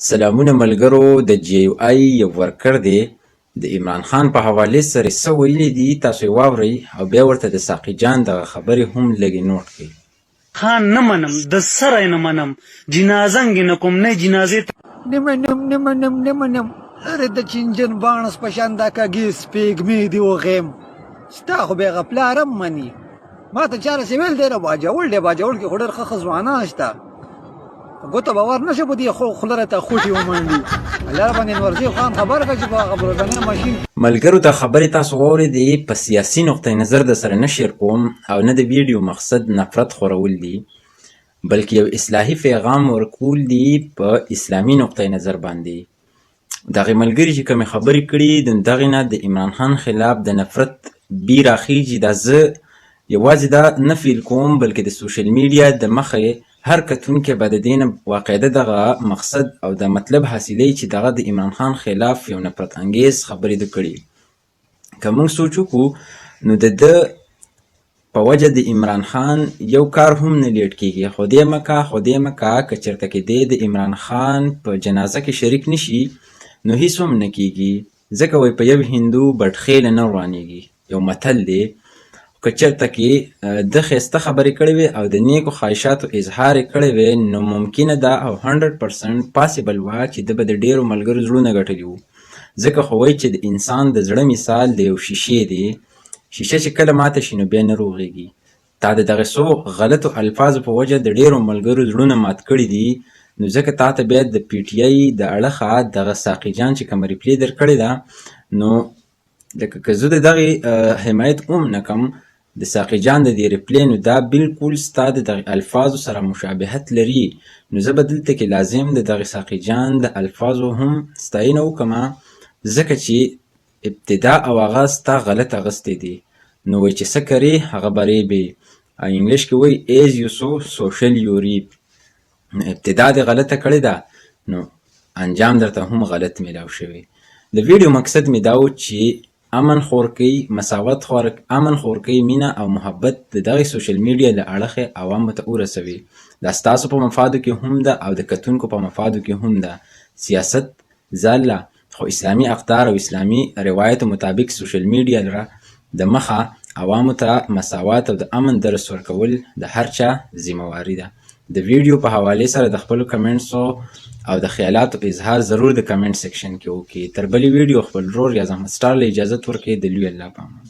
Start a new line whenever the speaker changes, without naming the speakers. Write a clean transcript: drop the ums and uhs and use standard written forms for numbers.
سلامونه ملګرو، د جی یو آی یو ورکر دی د عمران خان په حوالې سره څه ویلي دي تاسو یې واورئ او بیا ورته د ساقي جان دغه خبرې هم لږې نوټ کړئ.
خان نه منم د سره نه منم جنازنګ نه کوم نه جنازې
نه منم اره د چنجن بانس پشان دا کږي سپېږمې دي وغیم ستا خو بې غپلارم مني ما ته چاره سیویل دی نه باجوړ دی باجوړ کې خو ډېر ښه ښه ځوانان شته ګوته به ور نه شي په دې خوله راته خوټې ومنډي الله رباندې انورزي خان خبر کړه چې په هغه بروډنې ماشین
ملګرو د خبرې تاسو واورېدې په سیاسي نقطه نظر د سره نه شیر کوم او نه د ویډیو مقصد نفرت خورول دي بلکې یو اصلاحي پیغام ورکول دي په اسلامي نقطه نظر باندې. دغه ملګري چې کومې خبرې کړي د دغې نه د عمران خان خلاف د نفرت بی راخیږي دا زه یوازې دا نه فیل کوم بلکې د سوشل میډیا د مخې هر کتونکی به د دې نه واقعده دغه مقصد او د مطلب حاصلی چې دغه د عمران خان خلاف یو نفرت انګیز خبرې ده کړي. که موږ سوچ وکړو نو د ده په وجه د عمران خان یو کار هم نه لیټ کیږي. خدای مکه که چېرته کې دی د عمران خان په جنازه کې شریک نشي نو هیڅ هم نه کیږي، ځکه وایي په یو هندو بټخیله نه روانیږي. یو متل دی که چېرته کې د ښایسته خبرې کړې وي او د نیکو خواهشاتو اظهار یې کړی وی نو ممکنه ده او 100% پاسبل وه چې ده به د ډېرو ملګرو زړونه ګټلي وو. ځکه خو وایي چې د انسان د زړه مثال د یو شیشې دی، شیشه چې کله ماته شي نو بیا نه روغېږي. تا د دغه څو غلطو الفاظو په وجه د ډېرو ملګرو زړونه مات کړي دي نو ځکه تا ته بیا د پی ټي آی د اړخه دغه ساقي جان چې کومه ریپلې در کړې ده نو لکه که زه د دغې حمایت هم نه کړم د ساقي جان د دې ریپلې نو دا بالکل ستا د دغې الفاظو سره مشابهت لري نو زه به دلته کې لازم د دغې ساقي جان د الفاظو هم ستاینه وکړم ځکه چې ابتدا او آغاز ستا غلط اغستی دی. نو وایي چې څه کرې هغه به ریبې، انګلیش کې وایي ایز یو سو سوشل یو ریپ. نو ابتدا دې غلطه کړې ده نو انجام درته هم غلط میلاو شوی. د ویډیو مقصد مې دا و چې امن خور کوي، مساوات امن خور کوي، مینه او محبت د دغې سوشل میډیا له اړخې عوامو ته ورسوي. دا ستاسو په مفادو کې هم ده او د کتونکو په مفادو کې هم ده. سیاست ځاله خو اسلامي اقدار او اسلامي روایتو مطابق سوشل میډیا لره د مخه عوامو ته مساوات او د امن درس ورکول د هر چا ذمهواري ده. د ویډیو په حوالې سره د خپلو کمنټسو او د خیالاتو اظهار ضرور د کمنټ سیکشن کې وکړي. تر بلې ویډیو خپل ورور یا زحمت سټار له اجازت ورکړئ. د لوی الله په امان.